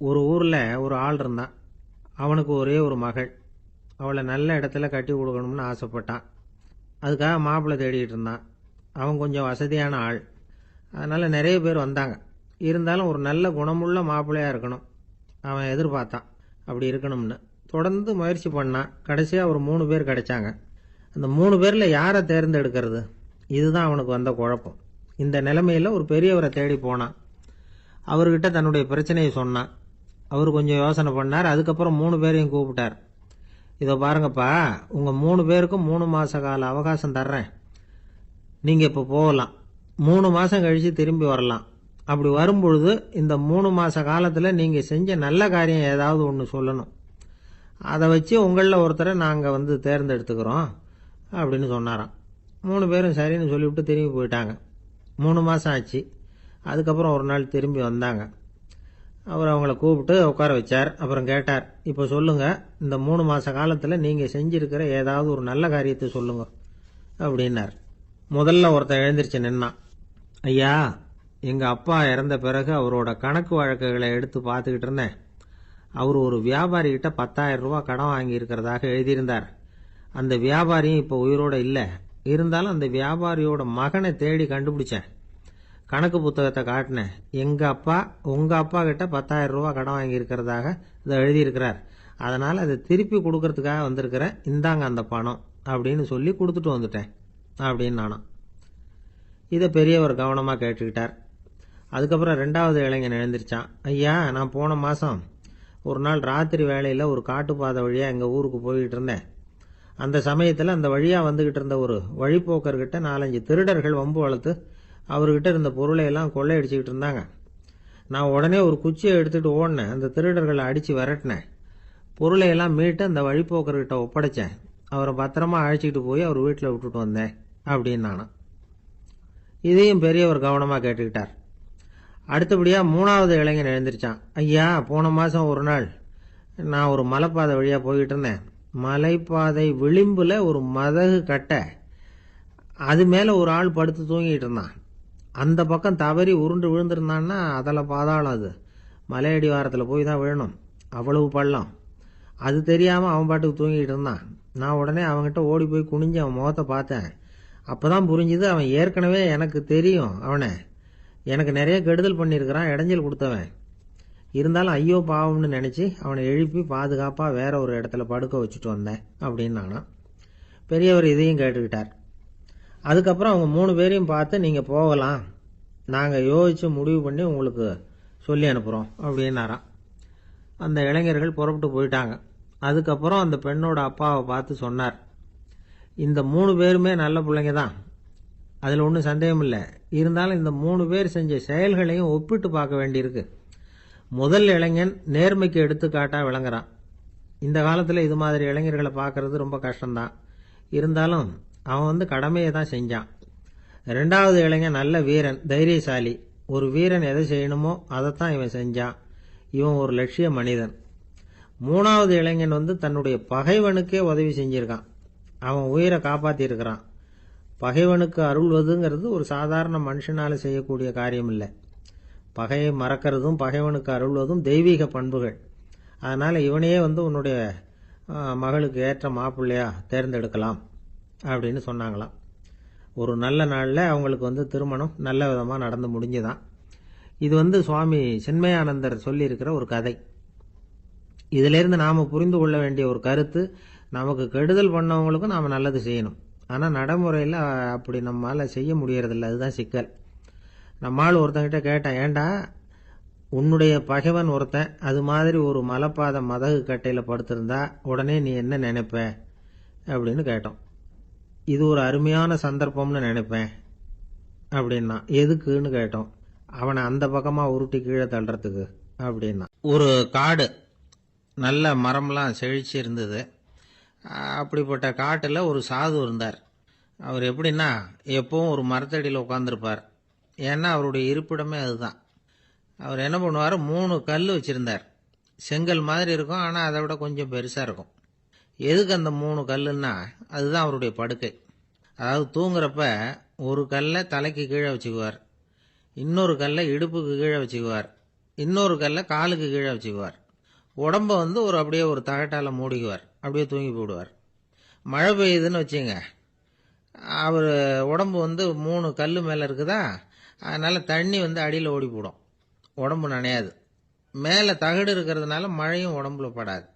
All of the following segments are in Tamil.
ஒரு ஊரில் ஒரு ஆள் இருந்தான். அவனுக்கு ஒரே ஒரு மகள். அவளை நல்ல இடத்துல கட்டி கொடுக்கணும்னு ஆசைப்பட்டான். அதுக்காக மாப்பிள்ளை தேடிட்டு இருந்தான். அவன் கொஞ்சம் வசதியான ஆள். அதனால் நிறைய பேர் வந்தாங்க. இருந்தாலும் ஒரு நல்ல குணமுள்ள மாப்பிள்ளையாக இருக்கணும் அவன் எதிர்பார்த்தான். அப்படி இருக்கணும்னு தொடர்ந்து முயற்சி பண்ணான். கடைசியாக ஒரு 3 பேர் கிடைச்சாங்க. அந்த 3 பேரில் யாரை தேர்ந்தெடுக்கிறது, இதுதான் அவனுக்கு வந்த குழப்பம். இந்த நிலைமையில் ஒரு பெரியவரை தேடி போனான். அவர்கிட்ட தன்னுடைய பிரச்சனையை சொன்னான். அவர் கொஞ்சம் யோசனை பண்ணார். அதுக்கப்புறம் 3 பேரையும் கூப்பிட்டார். இதோ பாருங்கப்பா, உங்கள் 3 பேருக்கும் 3 மாத கால அவகாசம் தர்றேன். நீங்கள் இப்போ போகலாம். 3 மாதம் கழித்து திரும்பி வரலாம். அப்படி வரும்பொழுது இந்த 3 மாத காலத்தில் நீங்கள் செஞ்ச நல்ல காரியம் ஏதாவது ஒன்று சொல்லணும். அதை வச்சு உங்களில் ஒருத்தரை நாங்கள் தேர்ந்தெடுத்துக்கிறோம் அப்படின்னு சொன்னாராம். 3 பேரும் சரின்னு சொல்லிவிட்டு திரும்பி போயிட்டாங்க. 3 மாதம் ஆச்சு. அதுக்கப்புறம் ஒரு நாள் திரும்பி வந்தாங்க. அவர் அவங்கள கூப்பிட்டு உட்கார வச்சார். அப்புறம் கேட்டார், இப்போ சொல்லுங்கள், இந்த 3 மாத காலத்தில் நீங்கள் செஞ்சுருக்கிற ஏதாவது ஒரு நல்ல காரியத்தை சொல்லுங்க அப்படின்னார். முதல்ல ஒருத்தன் எழுந்திரிச்சு நின்னான். ஐயா, எங்கள் அப்பா இறந்த பிறகு அவரோட கணக்கு வழக்குகளை எடுத்து பார்த்துக்கிட்டு இருந்தேன். அவர் ஒரு வியாபாரிகிட்ட 10,000 ரூபா கடன் வாங்கியிருக்கிறதாக எழுதியிருந்தார். அந்த வியாபாரியும் இப்போ உயிரோடு இல்லை. இருந்தாலும் அந்த வியாபாரியோட மகனை தேடி கண்டுபிடிச்சேன். கணக்கு புத்தகத்தை காட்டினேன். எங்கள் அப்பா உங்கள் அப்பா கிட்ட 10,000 ரூபா கடன் வாங்கியிருக்கிறதாக இதை எழுதியிருக்கிறார். அதனால் அதை திருப்பி கொடுக்கறதுக்காக வந்திருக்கிறேன். இந்தாங்க அந்த பணம் அப்படின்னு சொல்லி கொடுத்துட்டு வந்துட்டேன் அப்படின்னு நானும். இதை பெரியவர் கவனமாக கேட்டுக்கிட்டார். அதுக்கப்புறம் 2வது இளைஞன் எழுந்திரிச்சான். ஐயா, நான் போன மாதம் ஒரு நாள் ராத்திரி வேளையில் ஒரு காட்டுப்பாதை வழியாக எங்கள் ஊருக்கு போய்கிட்டு இருந்தேன். அந்த சமயத்தில் அந்த வழியாக வந்துக்கிட்டு இருந்த ஒரு வழிப்போக்கர்கிட்ட 4-5 திருடர்கள் வம்பு வளர்த்து அவர்கிட்ட இருந்த பொருளை எல்லாம் கொள்ளையடிச்சிக்கிட்டு இருந்தாங்க. நான் உடனே ஒரு குச்சியை எடுத்துகிட்டு ஓடினேன். அந்த திருடர்களை அடித்து விரட்டினேன். பொருளை எல்லாம் மீட்டு அந்த வழிப்போக்கர்கிட்ட ஒப்படைச்சேன். அவரை பத்திரமா அழைச்சிக்கிட்டு போய் அவர் வீட்டில் விட்டுட்டு வந்தேன் அப்படின்னு நானும். இதையும் பெரியவர் கவனமாக கேட்டுக்கிட்டார். அடுத்தபடியாக 3வது இளைஞன் எழுந்திரிச்சான். ஐயா, போன மாதம் ஒரு நாள் நான் ஒரு மலைப்பாதை வழியாக போய்கிட்டு இருந்தேன். மலைப்பாதை விளிம்பில் ஒரு மதகு கட்டை, அது மேலே ஒரு ஆள் படுத்து தூங்கிட்டு இருந்தான். அந்த பக்கம் தவறி உருண்டு விழுந்திருந்தான்னா அதில் பாதாளம். அது மலையடி வாரத்தில் போய் தான் விழணும். அவ்வளவு பள்ளம். அது தெரியாமல் அவன் பாட்டுக்கு தூங்கிட்டு இருந்தான். நான் உடனே அவன்கிட்ட ஓடி போய் குனிஞ்சு அவன் முகத்தை பார்த்தேன். அப்போ தான் புரிஞ்சுது, அவன் ஏற்கனவே எனக்கு தெரியும். அவனை எனக்கு நிறைய கெடுதல் பண்ணியிருக்கிறான், இடைஞ்சல் கொடுத்தவன். இருந்தாலும் ஐயோ பாவம்னு நினச்சி அவனை எழுப்பி பாதுகாப்பாக வேற ஒரு இடத்துல படுக்க வச்சுட்டு வந்தேன் அப்படின்னு நானும். பெரியவர் இதையும் கேட்டுக்கிட்டார். அதுக்கப்புறம் அவங்க 3 பேரையும் பார்த்து, நீங்கள் போகலாம், நாங்கள் யோசித்து முடிவு பண்ணி உங்களுக்கு சொல்லி அனுப்புகிறோம் அப்படின்னாராம். அந்த இளைஞர்கள் புறப்பட்டு போயிட்டாங்க. அதுக்கப்புறம் அந்த பெண்ணோட அப்பாவை பார்த்து சொன்னார், இந்த 3 பேருமே நல்ல பிள்ளைங்க தான், அதில் ஒன்றும் சந்தேகம் இல்லை. இருந்தாலும் இந்த 3 பேர் செஞ்ச செயல்களையும் ஒப்பிட்டு பார்க்க வேண்டியிருக்கு. முதல் இளைஞன் நேர்மைக்கு எடுத்துக்காட்டாக விளங்குறான். இந்த காலத்தில் இது மாதிரி இளைஞர்களை பார்க்கறது ரொம்ப கஷ்டம்தான். இருந்தாலும் அவன் கடமையை தான் செஞ்சான். 2வது இளைஞன் நல்ல வீரன், தைரியசாலி. ஒரு வீரன் எதை செய்யணுமோ அதைத்தான் இவன் செஞ்சான். இவன் ஒரு லட்சிய மனிதன். 3வது இளைஞன் தன்னுடைய பகைவனுக்கே உதவி செஞ்சிருக்கான். அவன் உயிரை காப்பாற்றியிருக்கிறான். பகைவனுக்கு அருள்வதுங்கிறது ஒரு சாதாரண மனுஷனால் செய்யக்கூடிய காரியம் இல்லை. பகையை மறக்கிறதும் பகைவனுக்கு அருள்வதும் தெய்வீக பண்புகள். அதனால் இவனையே உன்னுடைய மகளுக்கு ஏற்ற மாப்பிள்ளையா தேர்ந்தெடுக்கலாம் அப்படின்னு சொன்னாங்களாம். ஒரு நல்ல நாளில் அவங்களுக்கு திருமணம் நல்ல விதமாக நடந்து முடிஞ்சுதான். இது சுவாமி சின்மயானந்தர் சொல்லியிருக்கிற ஒரு கதை. இதிலிருந்து நாம் புரிந்து கொள்ள வேண்டிய ஒரு கருத்து, நமக்கு கெடுதல் பண்ணவங்களுக்கும் நாம் நல்லது செய்யணும். ஆனால் நடைமுறையில் அப்படி நம்மளால் செய்ய முடியறதில்ல. அதுதான் சிக்கல். நம்மால் ஒருத்தங்கிட்ட கேட்டேன், ஏண்டா உன்னுடைய பகைவன் ஒருத்தன் அது மாதிரி ஒரு மலைப்பாதை மதகு கட்டையில் படுத்திருந்தா உடனே நீ என்ன நினைப்ப அப்படின்னு கேட்டோம். இது ஒரு அருமையான சந்தர்ப்பம்னு நினைப்பேன் அப்படின்னா. எதுக்குன்னு கேட்டோம். அவனை அந்த பக்கமாக உருட்டி கீழே தள்ளுறதுக்கு அப்படின்னா. ஒரு காடு, நல்ல மரம்லாம் செழிச்சு இருந்தது. அப்படிப்பட்ட காட்டில் ஒரு சாது இருந்தார். அவர் எப்படின்னா, எப்பவும் ஒரு மரத்தடியில் உட்காந்துருப்பார். ஏன்னா அவருடைய இருப்பிடமே அதுதான். அவர் என்ன பண்ணுவார், 3 கல் வச்சுருந்தார். செங்கல் மாதிரி இருக்கும், ஆனால் அதை விட கொஞ்சம் பெருசாக இருக்கும். எதுக்கு அந்த 3 கல்லுன்னா, அதுதான் அவருடைய படுக்கை. அதாவது தூங்குறப்ப ஒரு கல்லை தலைக்கு கீழே வச்சுக்குவார், இன்னொரு கல்லை இடுப்புக்கு கீழே வச்சுக்குவார், இன்னொரு கல்லை காலுக்கு கீழே வச்சுக்குவார். உடம்ப வந்து அப்படியே ஒரு தகட்டால் மூடிக்குவார். அப்படியே தூங்கி போடுவார். மழை பெய்யுதுன்னு வச்சுங்க, அவர் உடம்பு வந்து 3 கல் மேலே இருக்குதா, அதனால் தண்ணி வந்து அடியில் ஓடி போடும், உடம்பு நனையாது. மேலே தகடு இருக்கிறதுனால மழையும் உடம்புல படாது.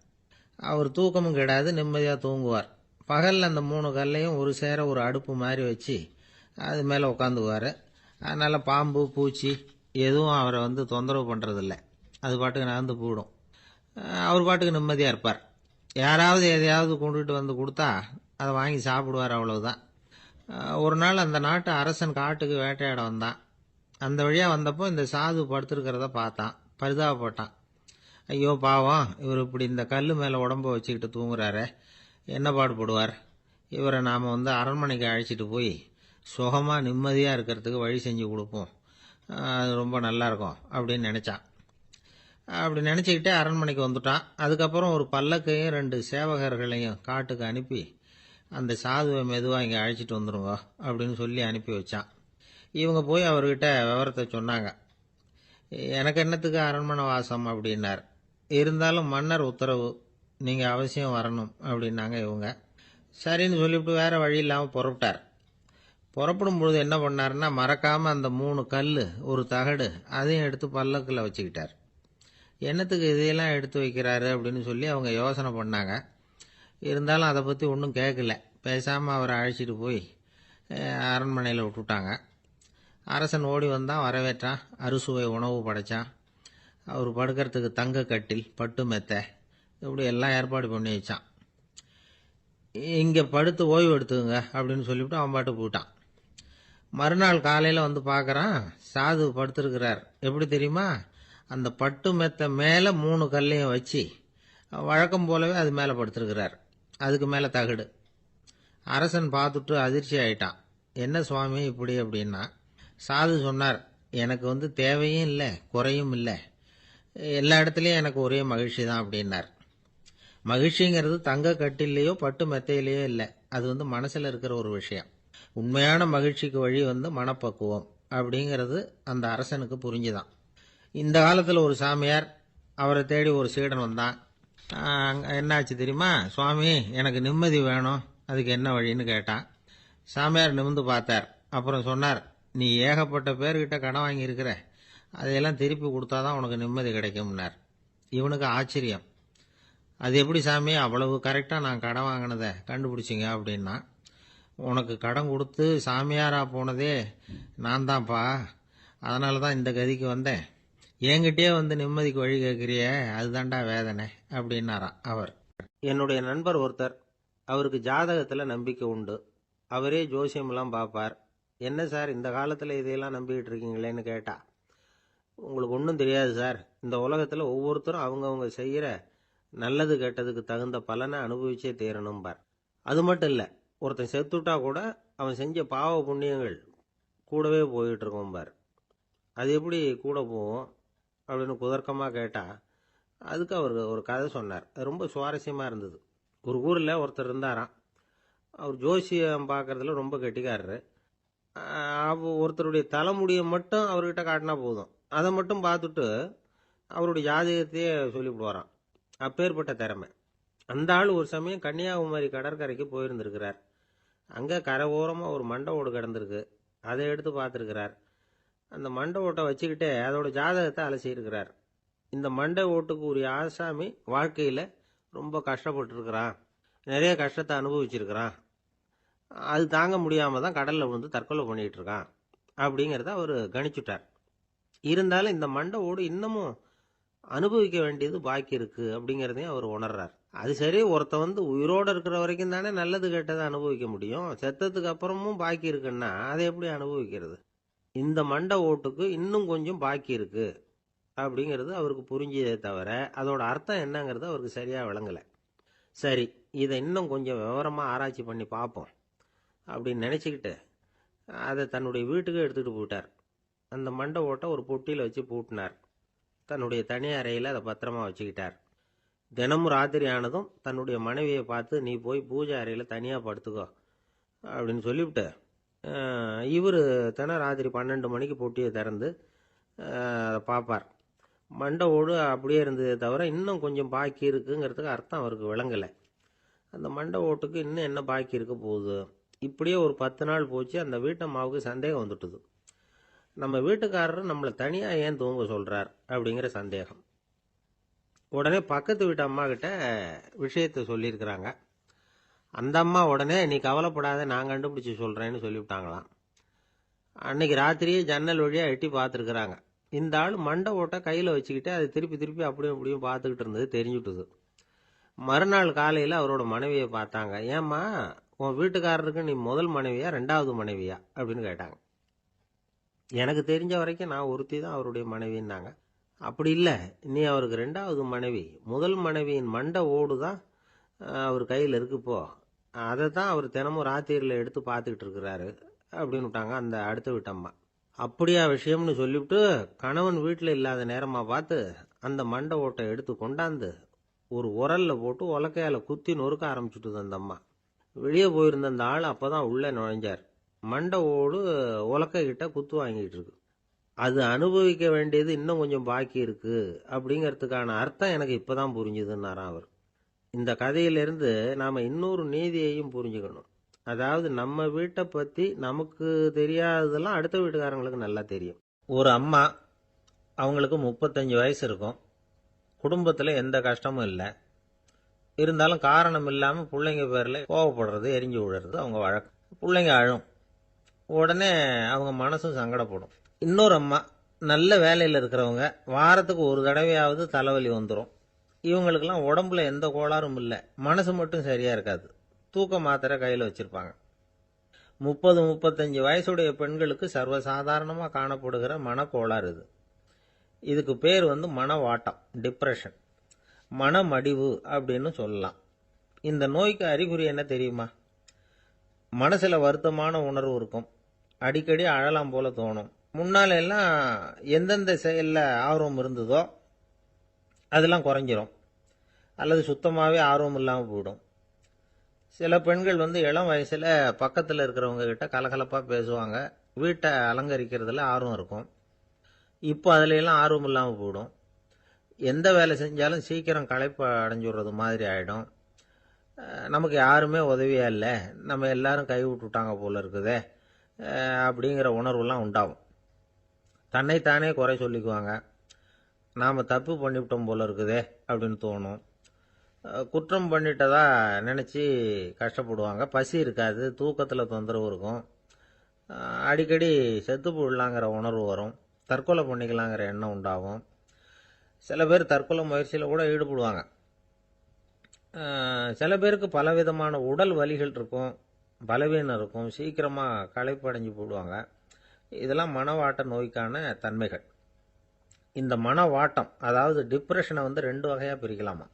அவர் தூக்கமும் கெடாது, நிம்மதியாக தூங்குவார். பகலில் அந்த 3 கல்லையும் ஒரு சேர ஒரு அடுப்பு மாதிரி வச்சு அது மேலே உட்காந்துக்குவார். அதனால் பாம்பு பூச்சி எதுவும் அவரை வந்து தொந்தரவு பண்ணுறதில்ல. அது பாட்டுக்கு நகர்ந்து போயிடும். அவர் பாட்டுக்கு நிம்மதியாக இருப்பார். யாராவது எதையாவது கொண்டுகிட்டு வந்து கொடுத்தா அதை வாங்கி சாப்பிடுவார், அவ்வளவுதான். ஒரு நாள் அந்த நாட்டு அரசன் காட்டுக்கு வேட்டையாட வந்தான். அந்த வழியாக வந்தப்போ இந்த சாது படுத்திருக்கிறத பார்த்தான். பரிதாபப்பட்டான். ஐயோ பாவம், இவர் இப்படி இந்த கல் மேலே உடம்ப வச்சுக்கிட்டு தூங்குறாரு, என்ன பாடுபடுவார். இவரை நாம் வந்து அரண்மனைக்கு அழைச்சிட்டு போய் சுகமாக நிம்மதியாக இருக்கிறதுக்கு வழி செஞ்சு கொடுப்போம், அது ரொம்ப நல்லாயிருக்கும் அப்படின்னு நினச்சான். அப்படி நினச்சிக்கிட்டே அரண்மனைக்கு வந்துட்டான். அதுக்கப்புறம் ஒரு பல்லக்கையும் 2 சேவகர்களையும் காட்டுக்கு அனுப்பி அந்த சாதுவை மெதுவாக இங்கே அழைச்சிட்டு வந்துடுங்க அப்படின்னு சொல்லி அனுப்பி வச்சான். இவங்க போய் அவர்கிட்ட விவரத்தை சொன்னாங்க. எனக்கு என்னத்துக்கு அரண்மனை வாசம் அப்படின்னார். இருந்தாலும் மன்னர் உத்தரவு, நீங்கள் அவசியம் வரணும் அப்படின்னாங்க இவங்க. சரின்னு சொல்லிவிட்டு வேறு வழி இல்லாமல் புறப்பட்டார். புறப்படும் பொழுது என்ன பண்ணாருன்னா, மறக்காமல் அந்த 3 கல் ஒரு தகடு அதையும் எடுத்து பல்லக்கில் வச்சுக்கிட்டார். என்னத்துக்கு இதையெல்லாம் எடுத்து வைக்கிறாரு அப்படின்னு சொல்லி அவங்க யோசனை பண்ணாங்க. இருந்தாலும் அதை பற்றி ஒன்றும் கேட்கல. பேசாமல் அவரை அழைச்சிட்டு போய் அரண்மனையில் விட்டுட்டாங்க. அரசன் ஓடி வந்தான், வரவேற்றான், அறுசுவை உணவு படைத்தான். அவர் படுக்கிறதுக்கு தங்க கட்டில், பட்டு மெத்தை, இப்படி எல்லாம் ஏற்பாடு பண்ணி வச்சான். இங்கே படுத்து ஓய்வு எடுத்துங்க அப்படின்னு சொல்லிவிட்டு அவன் பாட்டு போயிட்டான். மறுநாள் காலையில் வந்து பார்க்குறான், சாது படுத்திருக்கிறார். எப்படி தெரியுமா, அந்த பட்டு மெத்தை மேலே 3 கல்லையும் வச்சு வழக்கம் போலவே அது மேலே படுத்திருக்கிறார். அதுக்கு மேலே தகடு. அரசன் பார்த்துட்டு அதிர்ச்சி ஆயிட்டான். என்ன சுவாமி இப்படி அப்படின்னா, சாது சொன்னார், எனக்கு வந்து தேவையும் இல்லை குறையும் இல்லை, எல்லா இடத்துலையும் எனக்கு ஒரே மகிழ்ச்சி தான் அப்படின்னார். மகிழ்ச்சிங்கிறது தங்க கட்டிலேயோ பட்டு மெத்தையிலேயோ இல்லை, அது வந்து மனசில் இருக்கிற ஒரு விஷயம். உண்மையான மகிழ்ச்சிக்கு வழி வந்து மனப்பக்குவம் அப்படிங்கிறது அந்த அரசனுக்கு புரிஞ்சுதான். இந்த காலத்தில் ஒரு சாமியார், அவரை தேடி ஒரு சீடன் வந்தான். என்னாச்சு தெரியுமா, சுவாமி எனக்கு நிம்மதி வேணும், அதுக்கு என்ன வழின்னு கேட்டான். சாமியார் நிமிர்ந்து பார்த்தார். அப்புறம் சொன்னார், நீ ஏகப்பட்ட பேர்கிட்ட கடன் வாங்கியிருக்கிற, அதையெல்லாம் திருப்பி கொடுத்தாதான் உனக்கு நிம்மதி கிடைக்கும்னார். இவனுக்கு ஆச்சரியம். அது எப்படி சாமி, அவ்வளவு கரெக்டாக நான் கடன் வாங்கினதை கண்டுபிடிச்சிங்க அப்படின்னா. உனக்கு கடன் கொடுத்து சாமியாராக போனதே நான் தான்ப்பா, அதனால தான் இந்த கதிக்கு வந்தேன். என்கிட்டயே வந்து நிம்மதிக்கு வழி கேட்குறிய, அதுதான்டா வேதனை அப்படின்னாராம் அவர். என்னுடைய நண்பர் ஒருத்தர், அவருக்கு ஜாதகத்தில் நம்பிக்கை உண்டு. அவரே ஜோசியமெல்லாம் பார்ப்பார். என்ன சார் இந்த காலத்தில் இதையெல்லாம் நம்பிக்கிட்டு இருக்கீங்களேன்னு கேட்டா, உங்களுக்கு ஒன்றும் தெரியாது சார், இந்த உலகத்தில் ஒவ்வொருத்தரும் அவங்கவுங்க செய்கிற நல்லது கெட்டதுக்கு தகுந்த பலனை அனுபவிச்சே தீரணும்பார். அது மட்டும் இல்லை, ஒருத்தன் செத்துட்டா கூட அவன் செஞ்ச பாவ புண்ணியங்கள் கூடவே போயிட்டு இருக்கோம்பார். அது எப்படி கூட போகும் அப்படின்னு குதர்க்கமாக கேட்டால், அதுக்கு அவர் ஒரு கதை சொன்னார். அது ரொம்ப சுவாரஸ்யமாக இருந்தது. ஒரு ஊரில் ஒருத்தர் இருந்தாராம். அவர் ஜோசியம் பார்க்குறதுல ரொம்ப கெட்டிக்காரரு. ஒருத்தருடைய தலைமுடியை மட்டும் அவர்கிட்ட காட்டினா போதும், அதை மட்டும் பார்த்துட்டு அவருடைய ஜாதகத்தையே சொல்லிவிடுவாராம். அப்பேற்பட்ட திறமை. அந்த ஆள் ஒரு சமயம் கன்னியாகுமரி கடற்கரைக்கு போயிருந்திருக்கிறார். அங்கே கரை ஓரமாக ஒரு மண்டை ஓடு கிடந்திருக்கு. அதை எடுத்து பார்த்துருக்கிறார். அந்த மண்டை ஓட்டை வச்சுக்கிட்டே அதோட ஜாதகத்தை அலசியிருக்கிறார். இந்த மண்டை ஓட்டுக்கு உரிய ஆசாமி வாழ்க்கையில் ரொம்ப கஷ்டப்பட்டுருக்கிறான், நிறைய கஷ்டத்தை அனுபவிச்சிருக்கிறான், அது தாங்க முடியாமல் தான் கடலில் விழுந்து தற்கொலை பண்ணிகிட்டு இருக்கான் அப்படிங்கிறத அவர் கணிச்சுட்டார். இருந்தாலும் இந்த மண்டை ஓடு இன்னமும் அனுபவிக்க வேண்டியது பாக்கி இருக்குது அப்படிங்கிறதையும் அவர் உணர்றார். அது சரி, ஒருத்த வந்து உயிரோடு இருக்கிற வரைக்கும் தானே நல்லது கெட்டதை அனுபவிக்க முடியும், செத்ததுக்கு அப்புறமும் பாக்கி இருக்குன்னா அதை எப்படி அனுபவிக்கிறது. இந்த மண்டை ஓட்டுக்கு இன்னும் கொஞ்சம் பாக்கி இருக்கு அப்படிங்கிறது அவருக்கு புரிஞ்சதே தவிர அதோட அர்த்தம் என்னங்கிறது அவருக்கு சரியாக விளங்கலை. சரி, இதை இன்னும் கொஞ்சம் விவரமாக ஆராய்ச்சி பண்ணி பார்ப்போம் அப்படின்னு நினச்சிக்கிட்டு அதை தன்னுடைய வீட்டுக்கு எடுத்துகிட்டு போயிட்டார். அந்த மண்டை ஓட்டை ஒரு பொட்டியில் வச்சு பூட்டினார். தன்னுடைய தனி அறையில் அதை பத்திரமா வச்சுக்கிட்டார். தினமும் ராத்திரி ஆனதும் தன்னுடைய மனைவியை பார்த்து, நீ போய் பூஜை அறையில் தனியாக படுத்துக்கோ அப்படின்னு சொல்லிவிட்டு இவர் ராத்திரி 12 மணிக்கு பொட்டியை திறந்து பார்ப்பார். மண்டை ஓடு அப்படியே இருந்ததே தவிர இன்னும் கொஞ்சம் பாக்கி இருக்குங்கிறதுக்கு அர்த்தம் அவருக்கு விளங்கலை. அந்த மண்டை ஓட்டுக்கு இன்னும் என்ன பாக்கி இருக்க போகுது. இப்படியே ஒரு 10 நாள் போச்சு. அந்த வீட்டம்மாவுக்கு சந்தேகம் வந்துட்டுது. நம்ம வீட்டுக்காரர் நம்மளை தனியாக ஏன் தூங்க சொல்கிறார் அப்படிங்கிற சந்தேகம். உடனே பக்கத்து வீட்டு அம்மா கிட்ட விஷயத்தை சொல்லியிருக்கிறாங்க. அந்த அம்மா உடனே நீ கவலைப்படாத, நான் கண்டுபிடிச்சி சொல்கிறேன்னு சொல்லிவிட்டாங்களாம். அன்னைக்கு ராத்திரியே ஜன்னல் வழியாக எட்டி பார்த்துருக்குறாங்க. இந்த ஆள் மண்டை ஓட்டை கையில் வச்சுக்கிட்டு அதை திருப்பி திருப்பி அப்படியும் இப்படியும் பார்த்துக்கிட்டு இருந்தது தெரிஞ்சுட்டுது. மறுநாள் காலையில் அவரோட மனைவியை பார்த்தாங்க. ஏம்மா, உன் வீட்டுக்காரருக்கு நீ முதல் மனைவியா 2வது மனைவியா அப்படின்னு கேட்டாங்க. எனக்கு தெரிஞ்ச வரைக்கும் நான் ஒருத்தி தான் அவருடைய மனைவின்னாங்க. அப்படி இல்லை, நீ அவருக்கு 2வது மனைவி. முதல் மனைவியின் மண்டை ஓடு தான் அவர் கையில் இருக்குப்போ, அதை தான் அவர் தினமும் ராத்திரியில் எடுத்து பார்த்துக்கிட்டு இருக்கிறாரு அப்படின்னு விட்டாங்க அந்த அடுத்த வீட்டம்மா. அப்படியா விஷயம்னு சொல்லிவிட்டு கணவன் வீட்டில் இல்லாத நேரமாக பார்த்து அந்த மண்டை ஓட்டை எடுத்து கொண்டாந்து ஒரு உரல்ல போட்டு உலக்கையால் குத்தி நொறுக்க ஆரம்பிச்சுட்டுது அந்த அம்மா. வெளியே போயிருந்த அந்த ஆள் அப்போ தான் உள்ளே நுழைஞ்சார். மண்டை ஓடு உலக்கை கிட்ட குத்து வாங்கிட்டு இருக்கு. அது அனுபவிக்க வேண்டியது இன்னும் கொஞ்சம் பாக்கி இருக்கு அப்படிங்கிறதுக்கான அர்த்தம் எனக்கு இப்போதான் புரிஞ்சுதுன்னாராம் அவர். இந்த கதையிலிருந்து நாம் இன்னொரு நீதியையும் புரிஞ்சுக்கணும். அதாவது நம்ம வீட்டை பற்றி நமக்கு தெரியாததெல்லாம் அடுத்த வீட்டுக்காரங்களுக்கு நல்லா தெரியும். ஒரு அம்மா, அவங்களுக்கு 35 வயசு இருக்கும். குடும்பத்தில் எந்த கஷ்டமும் இல்லை. இருந்தாலும் காரணம் இல்லாமல் பிள்ளைங்க பேரில் கோவப்படுறது, எரிஞ்சு விழுறது அவங்க வழக்கம். பிள்ளைங்க அழும். உடனே அவங்க மனசும் சங்கடப்படும். இன்னொரு அம்மா, நல்ல வேலையில் இருக்கிறவங்க, வாரத்துக்கு ஒரு தடவையாவது தலைவலி வந்துடும். இவங்களுக்கெல்லாம் உடம்புல எந்த கோளாறும் இல்லை, மனசு மட்டும் சரியாக இருக்காது. தூக்க மாத்திரை கையில் வச்சுருப்பாங்க. 30-35 வயசுடைய பெண்களுக்கு சர்வசாதாரணமாக காணப்படுகிற மனக்கோளாறு இது. இதுக்கு பேர் மனவாட்டம், டிப்ரெஷன், மனமடிவு அப்படின்னு சொல்லலாம். இந்த நோய்க்கு அறிகுறி என்ன தெரியுமா? மனசில் வருத்தமான உணர்வு இருக்கும். அடிக்கடி அழலாம் போல தோணும். முன்னால எல்லாம் எந்தெந்த செயலில் ஆர்வம் இருந்ததோ அதெல்லாம் குறைஞ்சிரும், அல்லது சுத்தமாகவே ஆர்வம் இல்லாமல் போயிடும். சில பெண்கள் இளம் வயசில் பக்கத்தில் இருக்கிறவங்க கிட்ட கலகலப்பாக பேசுவாங்க, வீட்டை அலங்கரிக்கிறதுல ஆர்வம் இருக்கும். இப்போ அதுல எல்லாம் ஆர்வம் இல்லாமல் போயிடும். எந்த வேலை செஞ்சாலும் சீக்கிரம் களைப்பு அடைஞ்சுடுறது மாதிரி ஆகிடும். நமக்கு யாருமே உதவியா இல்லை, நம்ம எல்லாரும் கை விட்டுட்டாங்க போல இருக்குதே அப்படிங்கிற உணர்வுலாம் உண்டாகும். தன்னைத்தானே குறை சொல்லிக்குவாங்க. நாம் தப்பு பண்ணிவிட்டோம் போல இருக்குதே அப்படின்னு தோணும். குற்றம் பண்ணிட்டதா நினச்சி கஷ்டப்படுவாங்க. பசி இருக்காது, தூக்கத்தில் தொந்தரவு இருக்கும். அடிக்கடி செத்து போடலாங்கிற உணர்வு வரும். தற்கொலை பண்ணிக்கலாங்கிற எண்ணம் உண்டாகும். சில பேர் தற்கொலை முயற்சியில் கூட ஈடுபடுவாங்க. சில பேருக்கு பலவிதமான உடல் வலிகள் இருக்கும், பலவீனம் இருக்கும், சீக்கிரமாக களைப்படைஞ்சு போடுவாங்க. இதெல்லாம் மனவாட்ட நோய்க்கான தன்மைகள். இந்த மனவாட்டம், அதாவது டிப்ரெஷனை 2 வகையாக பிரிக்கலாமா.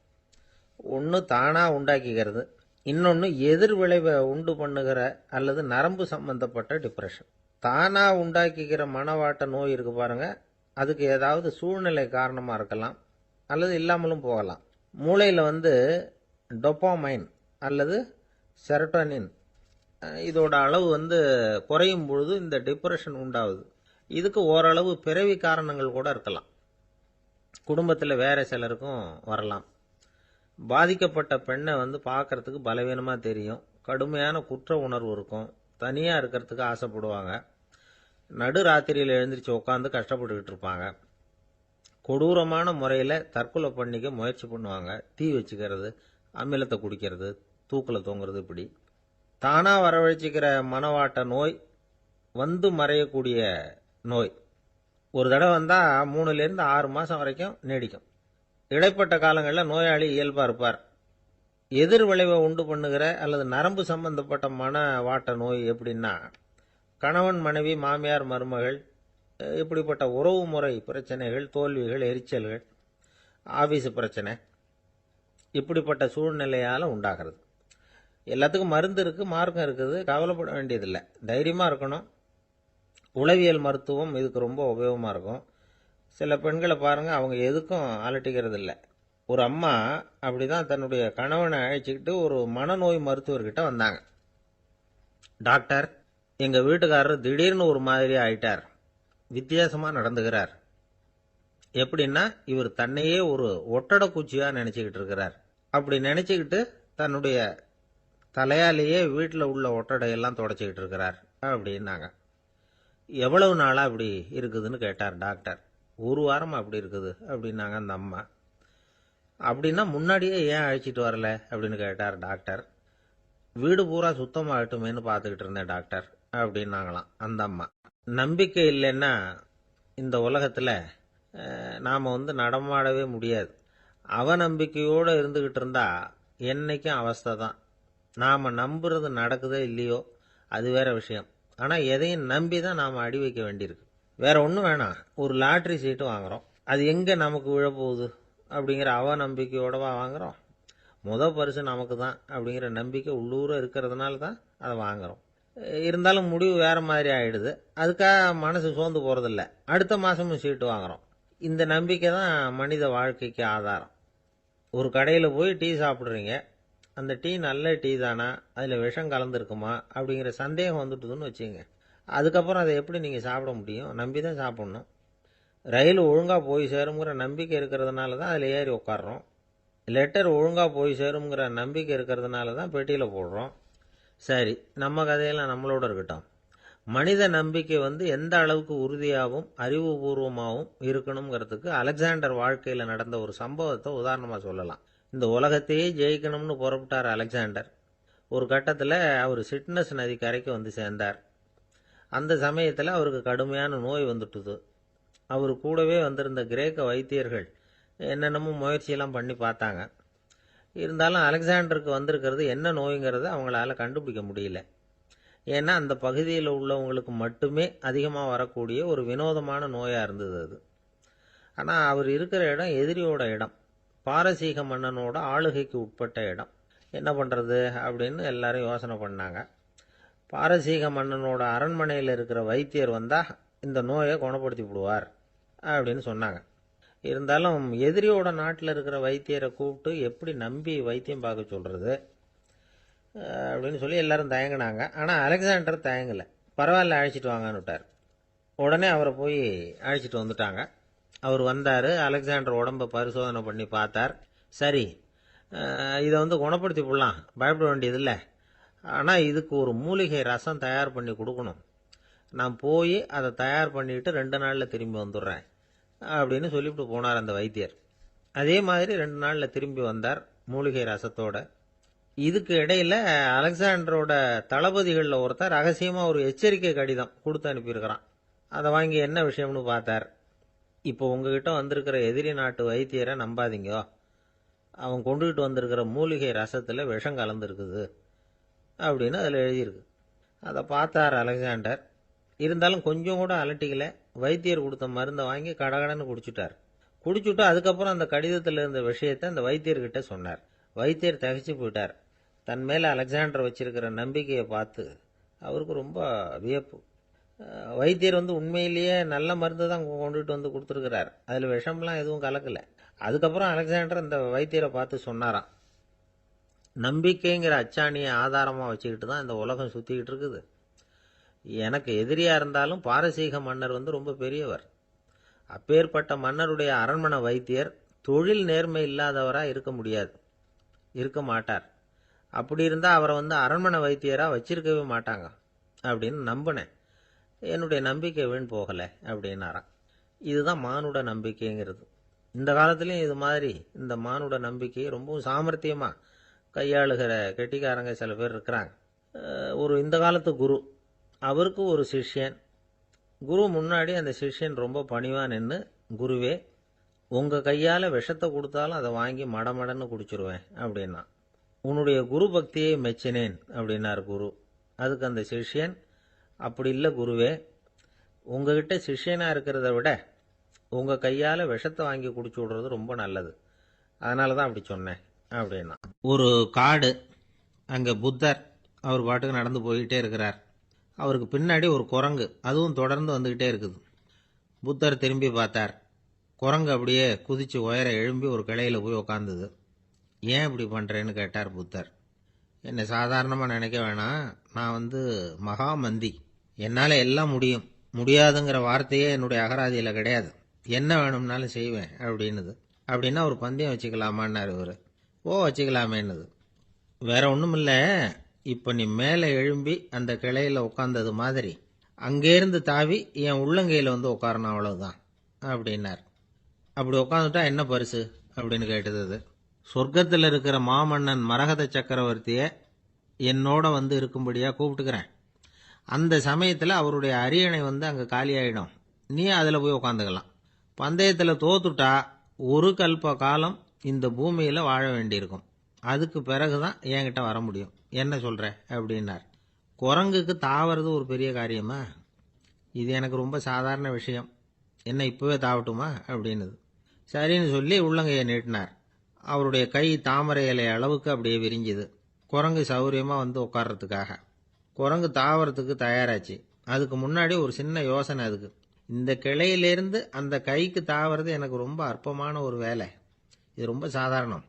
ஒன்று தானாக உண்டாக்கிக்கிறது, இன்னொன்று எதிர் விளைவை உண்டு பண்ணுகிற அல்லது நரம்பு சம்பந்தப்பட்ட டிப்ரெஷன். தானாக உண்டாக்கிக்கிற மனவாட்ட நோய் இருக்கு பாருங்க, அதுக்கு ஏதாவது சூழ்நிலை காரணமாக இருக்கலாம், அல்லது இல்லாமலும் போகலாம். மூளையில் டொப்பாமைன் அல்லது செரட்டோனின் இதோட அளவு குறையும் பொழுது இந்த டிப்ரெஷன் உண்டாகுது. இதுக்கு ஓரளவு பிறவி காரணங்கள் கூட இருக்கலாம். குடும்பத்தில் வேற சிலருக்கும் வரலாம். பாதிக்கப்பட்ட பெண்ணை பார்க்கறதுக்கு பலவீனமாக தெரியும், கடுமையான குற்ற உணர்வு இருக்கும், தனியாக இருக்கிறதுக்கு ஆசைப்படுவாங்க, நடு ராத்திரியில் எழுந்திரிச்சு உட்காந்து கஷ்டப்பட்டுக்கிட்டு இருப்பாங்க, கொடூரமான முறையில் தற்கொலை பண்ணிக்க முயற்சி பண்ணுவாங்க, தீ வச்சுக்கிறது, அமிலத்தை குடிக்கிறது, தூக்கில் தொங்குறது. இப்படி தானாக வரவழைச்சிக்கிற மனவாட்ட நோய் மறையக்கூடிய நோய். ஒரு தடவை வந்தால் 3லேருந்து 6 மாதம் வரைக்கும் நீடிக்கும். இடைப்பட்ட காலங்களில் நோயாளி இயல்பாக இருப்பார். எதிர் விளைவை உண்டு பண்ணுகிற அல்லது நரம்பு சம்பந்தப்பட்ட மனவாட்ட நோய் எப்படின்னா, கணவன் மனைவி, மாமியார் மருமகள், இப்படிப்பட்ட உறவு முறை பிரச்சனைகள், தோல்விகள், எரிச்சல்கள், ஆபீஸ் பிரச்சனை, இப்படிப்பட்ட சூழ்நிலையால் உண்டாகிறது. எல்லாத்துக்கும் மருந்து இருக்குது, மார்க்கம் இருக்குது, கவலைப்பட வேண்டியதில்லை, தைரியமாக இருக்கணும். உளவியல் மருத்துவம் இதுக்கு ரொம்ப உபயோகமாக இருக்கும். சில பெண்களை பாருங்கள், அவங்க எதுக்கும் அலட்டிக்கிறது இல்லை. ஒரு அம்மா அப்படிதான் தன்னுடைய கணவனை அழைச்சிக்கிட்டு ஒரு மனநோய் மருத்துவர்கிட்ட வந்தாங்க. டாக்டர், எங்கள் வீட்டுக்காரர் திடீர்னு ஒரு மாதிரி ஆயிட்டார், வித்தியாசமாக நடந்துகிறார், எப்படின்னா, இவர் தன்னையே ஒரு ஒட்டடை குச்சியா நினைச்சுக்கிட்டு இருக்கிறார். அப்படி நினைச்சுக்கிட்டு தன்னுடைய தலையாலேயே வீட்டில் உள்ள ஒட்டடையெல்லாம் தொடச்சிக்கிட்டு இருக்கிறார் அப்படின்னாங்க. எவ்வளவு நாளா அப்படி இருக்குதுன்னு கேட்டார் டாக்டர். ஒரு வாரம் அப்படி இருக்குது அப்படின்னாங்க அந்த அம்மா. அப்படின்னா முன்னாடியே ஏன் அழைச்சிட்டு வரல அப்படின்னு கேட்டார் டாக்டர். வீடு பூரா சுத்தமாகட்டுமேனு பார்த்துக்கிட்டு இருந்தேன் டாக்டர் அப்படின்னாங்களாம் அந்த அம்மா. நம்பிக்கை இல்லைன்னா இந்த உலகத்தில் நாம் நடமாடவே முடியாது. அவநம்பிக்கையோடு இருந்துக்கிட்டு இருந்தா என்னைக்கும் அவஸ்தை தான். நாம் நம்புறது நடக்குதோ இல்லையோ அது வேற விஷயம். ஆனால் எதையும் நம்பி தான் நாம் அடி வைக்க வேண்டியிருக்கு. வேற ஒன்றும் வேணாம், ஒரு லாட்ரி சீட்டு வாங்குறோம், அது எங்கே நமக்கு விழப்போகுது அப்படிங்கிற அவநம்பிக்கையோடவா வாங்குறோம்? பரிசு நமக்கு தான் அப்படிங்கிற நம்பிக்கை உள்ளூர இருக்கிறதுனால தான் அதை வாங்குறோம். இருந்தாலும் முடிவு வேற மாதிரி ஆயிடுது. அதுக்காக மனசு சோர்ந்து போறதில்ல, அடுத்த மாசமும் சீட்டு வாங்குறோம். இந்த நம்பிக்கை தான் மனித வாழ்க்கைக்கு ஆதாரம். ஒரு கடையில் போய் டீ சாப்பிட்றீங்க, அந்த டீ நல்ல டீ தானா, அதில் விஷம் கலந்துருக்குமா அப்படிங்கிற சந்தேகம் வந்துட்டுதுன்னு வச்சுங்க. அதுக்கப்புறம் அதை எப்படி நீங்கள் சாப்பிட முடியும்? நம்பி தான் சாப்பிட்ணும். ரயில் ஒழுங்காக போய் சேருங்கிற நம்பிக்கை இருக்கிறதுனால தான் அதில் ஏறி உட்காடுறோம். லெட்டர் ஒழுங்காக போய் சேருங்கிற நம்பிக்கை இருக்கிறதுனால தான் பெட்டியில் போடுறோம். சரி, நம்ம கதையெல்லாம் நம்மளோட இருக்கட்டும். மனித நம்பிக்கை எந்த அளவுக்கு உறுதியாகவும் அறிவுபூர்வமாகவும் இருக்கணுங்கிறதுக்கு அலெக்சாண்டர் வாழ்க்கையில் நடந்த ஒரு சம்பவத்தை உதாரணமாக சொல்லலாம். இந்த உலகத்தையே ஜெயிக்கணும்னு புறப்பட்டார் அலெக்சாண்டர். ஒரு கட்டத்தில் அவர் சிட்னஸ் நதி கரைக்கு சேர்ந்தார். அந்த சமயத்தில் அவருக்கு கடுமையான நோய் வந்துட்டுது. அவர் கூடவே வந்திருந்த கிரேக்க வைத்தியர்கள் என்னென்னமோ முயற்சியெல்லாம் பண்ணி பார்த்தாங்க. இருந்தாலும் அலெக்சாண்டருக்கு வந்திருக்கிறது என்ன நோய்ங்கிறத அவங்களால கண்டுபிடிக்க முடியல. ஏன்னா அந்த பகுதியில் உள்ளவங்களுக்கு மட்டுமே அதிகமாக வரக்கூடிய ஒரு வினோதமான நோயாக இருந்தது அது. ஆனால் அவர் இருக்கிற இடம் எதிரியோட இடம், பாரசீக மன்னனோட ஆளுகைக்கு உட்பட்ட இடம். என்ன பண்ணுறது அப்படின்னு எல்லாரும் யோசனை பண்ணாங்க. பாரசீக மன்னனோட அரண்மனையில் இருக்கிற வைத்தியர் வந்தால் இந்த நோயை குணப்படுத்தி விடுவார் அப்படின்னு சொன்னாங்க. இருந்தாலும் எதிரியோட நாட்டில் இருக்கிற வைத்தியரை கூப்பிட்டு எப்படி நம்பி வைத்தியம் பார்க்க சொல்கிறது அப்படின்னு சொல்லி எல்லாரும் தயங்கினாங்க. ஆனால் அலெக்சாண்டர் தயங்கலை. பரவாயில்ல, அழைச்சிட்டு வாங்கன்னு விட்டார். உடனே அவரை போய் அழைச்சிட்டு வந்துட்டாங்க. அவர் வந்தார். அலெக்சாண்டர் உடம்பை பரிசோதனை பண்ணி பார்த்தார். சரி, இதை குணப்படுத்தி விடலாம், பயப்பட வேண்டியதில்லை. ஆனால் இதுக்கு ஒரு மூலிகை ரசம் தயார் பண்ணி கொடுக்கணும். நான் போய் அதை தயார் பண்ணிட்டு 2 நாளில் திரும்பி வந்துடுறேன் அப்படின்னு சொல்லிவிட்டு போனார் அந்த வைத்தியர். அதே மாதிரி 2 நாளில் திரும்பி வந்தார் மூலிகை ரசத்தோட. இதுக்கு இடையில அலெக்சாண்டரோட தளபதிகளில் ஒருத்தர் ரகசியமாக ஒரு எச்சரிக்கை கடிதம் கொடுத்து அனுப்பியிருக்கிறான். அதை வாங்கி என்ன விஷயம்னு பார்த்தார். இப்போ உங்ககிட்ட வந்திருக்கிற எதிரி நாட்டு வைத்தியரை நம்பாதீங்க, அவன் கொண்டுகிட்டு வந்திருக்கிற மூலிகை ரசத்தில் விஷம் கலந்துருக்குது அப்படின்னு அதில் எழுதியிருக்கு. அதை பார்த்தார் அலெக்சாண்டர். இருந்தாலும் கொஞ்சம் கூட அலட்டிக்கல. வைத்தியர் கொடுத்த மருந்தை வாங்கி கடகடன்னு குடிச்சுட்டார். குடிச்சுட்டு அதுக்கப்புறம் அந்த கடிதத்தில் இருந்த விஷயத்தை அந்த வைத்தியர்கிட்ட சொன்னார். வைத்தியர் தகைச்சு போயிட்டார். தன் மேலே அலெக்சாண்டர் வச்சிருக்கிற நம்பிக்கையை பார்த்து அவருக்கு ரொம்ப வியப்பு. வைத்தியர் உண்மையிலேயே நல்ல மருந்து தான் கொண்டுட்டு கொடுத்துருக்கிறார், அதில் விஷம்லாம் எதுவும் கலக்கலை. அதுக்கப்புறம் அலெக்சாண்டர் அந்த வைத்தியரை பார்த்து சொன்னாராம், நம்பிக்கைங்கிற அச்சாணியை ஆதாரமாக வச்சுக்கிட்டு தான் இந்த உலகம் சுற்றிக்கிட்டு இருக்குது. எனக்கு எதிரியாக இருந்தாலும் பாரசீக மன்னர் ரொம்ப பெரியவர். அப்பேற்பட்ட மன்னருடைய அரண்மனை வைத்தியர் தொழில் நேர்மை இல்லாதவராக இருக்க முடியாது, இருக்க மாட்டார். அப்படி இருந்தால் அவரை அரண்மனை வைத்தியராக வச்சிருக்கவே மாட்டாங்க அப்படின்னு நம்பினேன். என்னுடைய நம்பிக்கை வீண் போகலை அப்படின்னாராம். இதுதான் மானுட நம்பிக்கைங்கிறது. இந்த காலத்துலேயும் இது மாதிரி இந்த மானுட நம்பிக்கையை ரொம்பவும் சாமர்த்தியமாக கையாளுகிற கெட்டிக்காரங்க சில பேர் இருக்கிறாங்க. ஒரு இந்த காலத்து குரு, அவருக்கு ஒரு சிஷ்யன். குரு முன்னாடி அந்த சிஷ்யன் ரொம்ப பணிவாக நின்று, குருவே, உங்கள் கையால் விஷத்தை கொடுத்தாலும் அதை வாங்கி மடமடன்னு குடிச்சிருவேன் அப்படின்னா. உன்னுடைய குரு பக்தியை மெச்சினேன் அப்படின்னார் குரு. அதுக்கு அந்த சிஷ்யன், அப்படி இல்லை குருவே, உங்ககிட்ட சிஷ்யனாக இருக்கிறத விட உங்கள் கையால் விஷத்தை வாங்கி குடிச்சு விடுறது ரொம்ப நல்லது, அதனால தான் அப்படி சொன்னேன் அப்படின்னா. ஒரு காடு, அங்கே புத்தர் அவர் பாட்டுக்கு நடந்து போய்கிட்டே இருக்கிறார். அவருக்கு பின்னாடி ஒரு குரங்கு, அதுவும் தொடர்ந்து வந்துக்கிட்டே இருக்குது. புத்தர் திரும்பி பார்த்தார். குரங்கு அப்படியே குதித்து உயர எழும்பி ஒரு கிளையில் போய் உக்காந்துது. ஏன் இப்படி பண்ணுறேன்னு கேட்டார் புத்தர். என்னை சாதாரணமாக நினைக்க வேணாம், நான் மகாமந்தி, என்னால் எல்லாம் முடியும், முடியாதுங்கிற வார்த்தையே என்னுடைய அகராதியில் கிடையாது. என்ன வேணும்னாலும் செய்வேன் அப்படின்னுது. அப்படின்னா ஒரு பந்தயம் வச்சுக்கலாமான்னாரு இவர். வச்சுக்கலாமேன்னுது. வேற ஒன்றும் இல்லை, இப்போ நீ மேலே எழும்பி அந்த கிளையில் உட்காந்தது மாதிரி அங்கேருந்து தாவி என் உள்ளங்கையில் வந்து உட்காரணும், அவ்வளவுதான் அப்படின்னார். அப்படி உட்காந்துட்டா என்ன பரிசு அப்படின்னு கேட்டது அது. சொர்க்கத்தில் இருக்கிற மாமன்னன் மரகத சக்கரவர்த்தியை என்னோட வந்து இருக்கும்படியாக கூப்பிட்டுக்கிறேன். அந்த சமயத்தில் அவருடைய அரியணை வந்து அங்கே காலியாயிடும், நீ அதில் போய் உட்காந்துக்கலாம். பந்தயத்தில் தோத்துட்டா ஒரு கல்ப காலம் இந்த பூமியில் வாழ வேண்டியிருக்கும். அதுக்கு பிறகுதான் என்கிட்ட வர முடியும். என்ன சொல்ற அப்படின்னார். குரங்குக்கு தாவறது ஒரு பெரிய காரியமா? இது எனக்கு ரொம்ப சாதாரண விஷயம், என்ன இப்பவே தாவட்டுமா அப்படின்னுது. சரின்னு சொல்லி உள்ளங்கையை நீட்டினார். அவருடைய கை தாமரை இலை அளவுக்கு அப்படியே விரிஞ்சுது. குரங்கு சௌரியமா வந்து உட்கார்றதுக்காக. குரங்கு தாவறதுக்கு தயாராச்சு. அதுக்கு முன்னாடி ஒரு சின்ன யோசனை அதுக்கு. இந்த கிளையிலேருந்து அந்த கைக்கு தாவறது எனக்கு ரொம்ப அற்பமான ஒரு வேலை, இது ரொம்ப சாதாரணம்,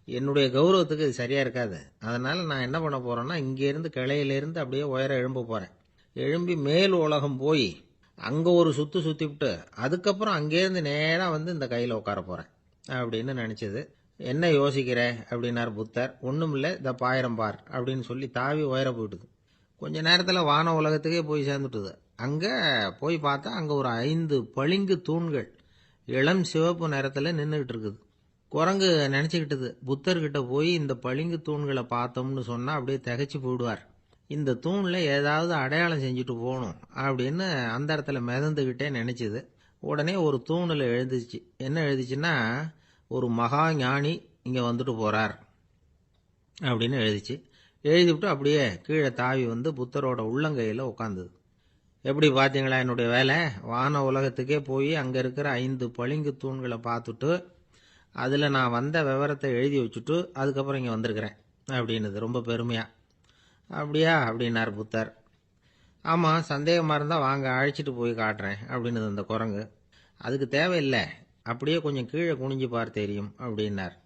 என்னுடைய கௌரவத்துக்கு இது சரியா இருக்காது. அதனால நான் என்ன பண்ண போறேன்னா, இங்கேருந்து கிளையிலேருந்து அப்படியே உயர எழும்ப போறேன். எழும்பி மேல் உலகம் போய் அங்கே ஒரு சுற்றிவிட்டு அதுக்கப்புறம் அங்கேருந்து நேராக வந்து இந்த கையில் உட்கார போகிறேன் அப்படின்னு நினச்சிது. என்ன யோசிக்கிற அப்படின்னார் புத்தர். ஒன்றும் இல்லை, இந்த பாயிரம் பார் அப்படின்னு சொல்லி தாவி உயர போயிட்டுது. கொஞ்ச நேரத்தில் வான உலகத்துக்கே போய் சேர்ந்துட்டுது. அங்கே போய் பார்த்தா அங்கே ஒரு 5 பளிங்கு தூண்கள் இளம் சிவப்பு நிறத்தில் நின்றுக்கிட்டு இருக்குது. குரங்கு நினச்சிக்கிட்டது, புத்தர்கிட்ட போய் இந்த பளிங்கு தூண்களை பார்த்தோம்னு சொன்னால் அப்படியே திகைச்சு போயிடுவார், இந்த தூணில் ஏதாவது அடையாளம் செஞ்சுட்டு போகணும் அப்படின்னு அந்த இடத்துல மிதந்துக்கிட்டே நினச்சிது. உடனே ஒரு தூணில் எழுதிச்சு. என்ன எழுதிச்சுன்னா, ஒரு மகா ஞானி இங்கே வந்துட்டு போகிறார் அப்படின்னு எழுதிச்சு. எழுதிவிட்டு அப்படியே கீழே தாவி வந்து புத்தரோட உள்ளங்கையில் உட்காந்துது. எப்படி பார்த்தீங்களா என்னுடைய வேலை? வான உலகத்துக்கே போய் அங்கே இருக்கிற 5 பளிங்கு தூண்களை பார்த்துட்டு அதில் நான் வந்த விவரத்தை எழுதி வச்சுட்டு அதுக்கப்புறம் இங்கே வந்திருக்கிறேன் அப்படின்னுது ரொம்ப பெருமையாக. அப்படியா அப்படின்னார் புத்தர். ஆமாம், சந்தேகமாக இருந்தால் வாங்க, அழைச்சிட்டு போய் காட்டுறேன் அப்படின்னுது அந்த குரங்கு. அதுக்கு தேவையில்லை, அப்படியே கொஞ்சம் கீழே குனிஞ்சு பார் தெரியும் அப்படின்னார்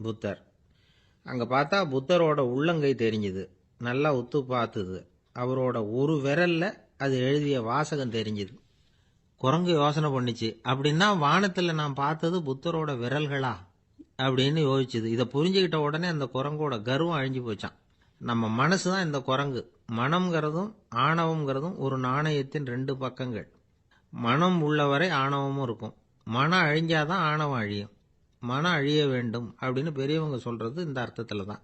புத்தர். அங்கே பார்த்தா புத்தரோட உள்ளங்கை தெரிஞ்சுது. நல்லா உத்து பார்த்துது. அவரோட ஒரு விரல்ல அது எழுதிய வாசகம் தெரிஞ்சுது. குரங்கு யோசனை பண்ணிச்சு, அப்படின்னா வானத்தில் நான் பார்த்தது புத்தரோட விரல்களா அப்படின்னு யோசிச்சுது. இதை புரிஞ்சுக்கிட்ட உடனே அந்த குரங்கோட கர்வம் அழிஞ்சு போச்சான். நம்ம மனசு தான் இந்த குரங்கு. மனம்ங்கிறதும் ஆணவம்ங்கிறதும் ஒரு நாணயத்தின் 2 பக்கங்கள். மனம் உள்ளவரை ஆணவமும் இருக்கும். மனம் அழிஞ்சாதான் ஆணவம் அழியும். மனம் அழிய வேண்டும் அப்படின்னு பெரியவங்க சொல்றது இந்த அர்த்தத்தில் தான்.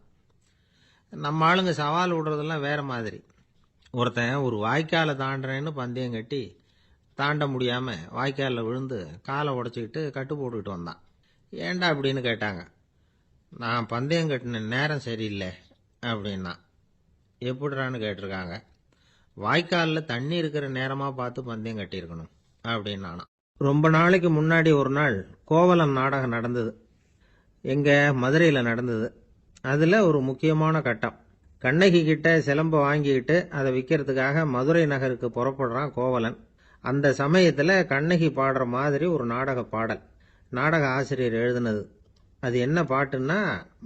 நம்ம ஆளுங்க சவால் விடுறதெல்லாம் வேற மாதிரி. ஒருத்தன் ஒரு வாய்க்காலை தாண்டுறேன்னு பந்தயம் கட்டி தாண்ட முடியாமல் வாய்க்காலில் விழுந்து காலை உடச்சிக்கிட்டு கட்டு போட்டுக்கிட்டு வந்தான். ஏண்டா அப்படின்னு கேட்டாங்க. நான் பந்தயம் கட்டின நேரம் சரியில்லை அப்படின்னா. எப்படிறான்னு கேட்டிருக்காங்க. வாய்க்காலில் தண்ணி இருக்கிற நேரமாக பார்த்து பந்தயம் கட்டியிருக்கணும் அப்படின்னானா. ரொம்ப நாளைக்கு முன்னாடி ஒரு நாள் கோவலன் நாடகம் நடந்தது. எங்கள் மதுரையில் நடந்தது. அதில் ஒரு முக்கியமான கட்டம். கண்ணகி கிட்ட சிலம்பை வாங்கிக்கிட்டு அதை விற்கிறதுக்காக மதுரை நகருக்கு புறப்படுறான் கோவலன். அந்த சமயத்தில் கண்ணகி பாடுற மாதிரி ஒரு நாடக பாடல். நாடக ஆசிரியர் எழுதினது. அது என்ன பாட்டுன்னா,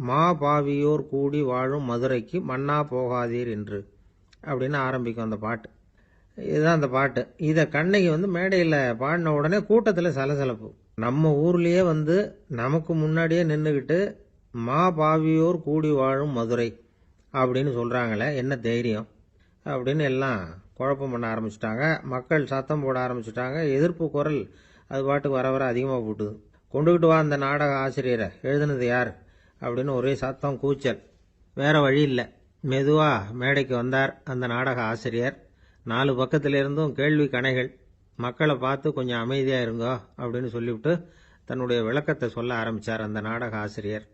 மா பாவியோர் கூடி வாழும் மதுரைக்கு மன்னா போகாதீர் என்று அப்படின்னு ஆரம்பிக்கும் அந்த பாட்டு. இதுதான் அந்த பாட்டு. இதை கண்ணகி வந்து மேடையில் பாடின உடனே கூட்டத்தில் சலசலப்பு. நம்ம ஊர்லேயே வந்து நமக்கு முன்னாடியே நின்றுக்கிட்டு மா பாவியோர் கூடி வாழும் மதுரை அப்படின்னு சொல்கிறாங்களே, என்ன தைரியம் அப்படின்னு எல்லாம் குழப்பம் பண்ண ஆரம்பிச்சிட்டாங்க. மக்கள் சத்தம் போட ஆரம்பிச்சிட்டாங்க. எதிர்ப்பு குரல் அது பாட்டுக்கு வர வர அதிகமாக போட்டுது. கொண்டுகிட்டு வா அந்த நாடக ஆசிரியரை, எழுதுனது யார் அப்படின்னு ஒரே சத்தம், கூச்சல். வேற வழி இல்லை. மெதுவாக மேடைக்கு வந்தார் அந்த நாடக ஆசிரியர். 4 பக்கத்திலிருந்தும் கேள்வி கணைகள். மக்களை பார்த்து கொஞ்சம் அமைதியாக இருங்கோ அப்படின்னு சொல்லிவிட்டு தன்னுடைய விளக்கத்தை சொல்ல ஆரம்பித்தார் அந்த நாடக ஆசிரியர்.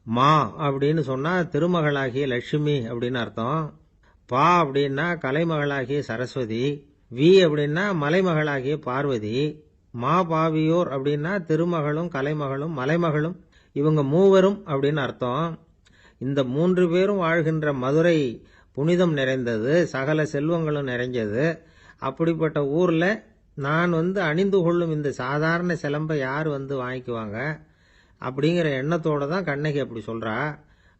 மா அப்படின்னு சொன்னால் திருமகளாகிய லட்சுமி அப்படின்னு அர்த்தம். பா அப்படின்னா கலைமகளாகிய சரஸ்வதி. வி அப்படின்னா மலைமகளாகிய பார்வதி. மா பாவியோர் அப்படின்னா திருமகளும் கலைமகளும் மலைமகளும், இவங்க மூவரும் அப்படின்னு அர்த்தம். இந்த 3 பேரும் வாழ்கின்ற மதுரை புனிதம் நிறைந்தது, சகல செல்வங்களும் நிறைஞ்சது. அப்படிப்பட்ட ஊரில் நான் வந்து அணிந்து கொள்ளும் இந்த சாதாரண சிலம்பை யார் வந்து வாங்கிக்குவாங்க அப்படிங்கிற எண்ணத்தோடு தான் கண்ணகி அப்படி சொல்கிறா.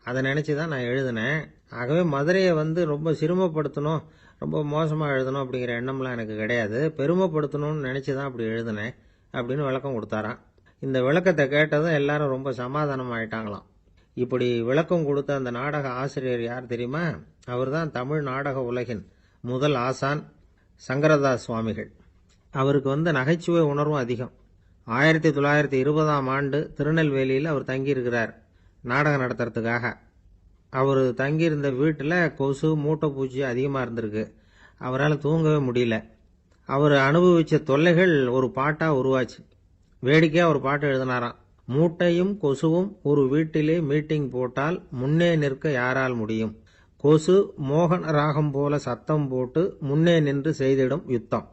அதை நினச்சி தான் நான் எழுதினேன். ஆகவே மதுரையை வந்து ரொம்ப சிரமப்படுத்தணும், ரொம்ப மோசமாக எழுதணும் அப்படிங்கிற எண்ணம்லாம் எனக்கு கிடையாது. பெருமைப்படுத்தணும்னு நினச்சி தான் அப்படி எழுதினேன் அப்படின்னு விளக்கம் கொடுத்தாராம். இந்த விளக்கத்தை கேட்டதும் எல்லாரும் ரொம்ப சமாதானம் ஆயிட்டாங்களாம். இப்படி விளக்கம் கொடுத்த அந்த நாடக ஆசிரியர் யார் தெரியுமா? அவர் தான் தமிழ் நாடக உலகின் முதல் ஆசான் சங்கரதாஸ் சுவாமிகள். அவருக்கு நகைச்சுவை உணர்வும் அதிகம். 1920ஆம் ஆண்டு திருநெல்வேலியில் அவர் தங்கியிருக்கிறார் நாடகம் நடத்துறதுக்காக. அவர் தங்கியிருந்த வீட்டில் கொசு மூட்டை பூச்சி அதிகமாக இருந்திருக்கு. அவரால் தூங்கவே முடியல. அவர் அனுபவித்த தொல்லைகள் ஒரு பாட்டாக உருவாச்சு. வேடிக்கையாக ஒரு பாட்டு எழுதினாராம். மூட்டையும் கொசுவும் ஒரு வீட்டிலே மீட்டிங் போட்டால் முன்னே நிற்க யாரால் முடியும்? கொசு மோகன ராகம் போல சத்தம் போட்டு முன்னே நின்று செய்திடும் யுத்தம்.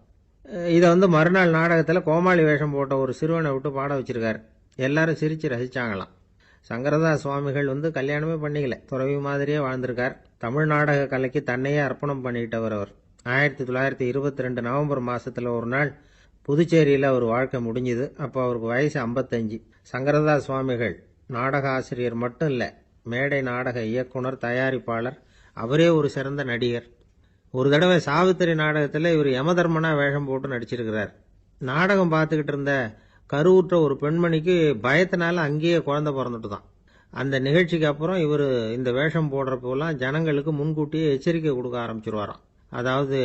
இதை மறுநாள் நாடகத்தில் கோமாளி வேஷம் போட்ட ஒரு சிறுவனை விட்டு பாட வச்சிருக்காரு. எல்லாரும் சிரிச்சு ரசிச்சாங்களாம். சங்கரதாஸ் சுவாமிகள் கல்யாணமே பண்ணிக்கல, துறவி மாதிரியே வாழ்ந்திருக்கார். தமிழ் நாடக கலைக்கு தன்னையே அர்ப்பணம் பண்ணிட்டவர் அவர். 1922 நவம்பர் மாசத்துல ஒரு நாள் புதுச்சேரியில் அவர் வாழ்க்கை முடிஞ்சுது. அப்போ அவருக்கு வயசு 55. சங்கரதாஸ் சுவாமிகள் நாடக ஆசிரியர் மட்டும் இல்லை, மேடை நாடக இயக்குனர், தயாரிப்பாளர், அவரே ஒரு சிறந்த நடிகர். ஒரு தடவை சாவித்திரி நாடகத்தில் இவர் யமதர்மனா வேஷம் போட்டு நடிச்சிருக்கிறார். நாடகம் பார்த்துக்கிட்டு இருந்த கருவுற்ற ஒரு பெண்மணிக்கு பயத்தினால அங்கேயே குழந்தை பிறந்துட்டு தான். அந்த நிகழ்ச்சிக்கு அப்புறம் இவர் இந்த வேஷம் போடுறப்போலாம் ஜனங்களுக்கு முன்கூட்டியே எச்சரிக்கை கொடுக்க ஆரம்பிச்சிருவாராம். அதாவது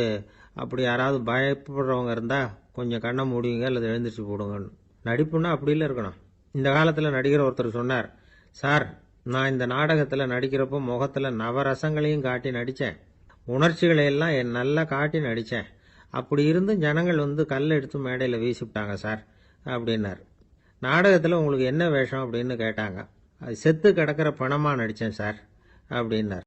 அப்படி யாராவது பயப்படுறவங்க இருந்தால் கொஞ்சம் கண்ணை மூடிங்க அல்லது எழுந்திரிச்சு போடுங்கன்னு. நடிப்புன்னா அப்படிலாம் இருக்கணும். இந்த காலத்தில் நடிகர் ஒருத்தர் சொன்னார், சார் நான் இந்த நாடகத்தில் நடிக்கிறப்போ முகத்தில் நவரசங்களையும் காட்டி நடித்தேன், உணர்ச்சிகளை எல்லாம் நல்லா காட்டி நடித்தேன். அப்படி இருந்து ஜனங்கள் கல்லை எடுத்து மேடையில் வீசிவிட்டாங்க சார் அப்படின்னார். நாடகத்தில் உங்களுக்கு என்ன வேஷம் அப்படின்னு கேட்டாங்க. அது செத்து கிடக்கிற பணமாக நடித்தேன் சார் அப்படின்னார்.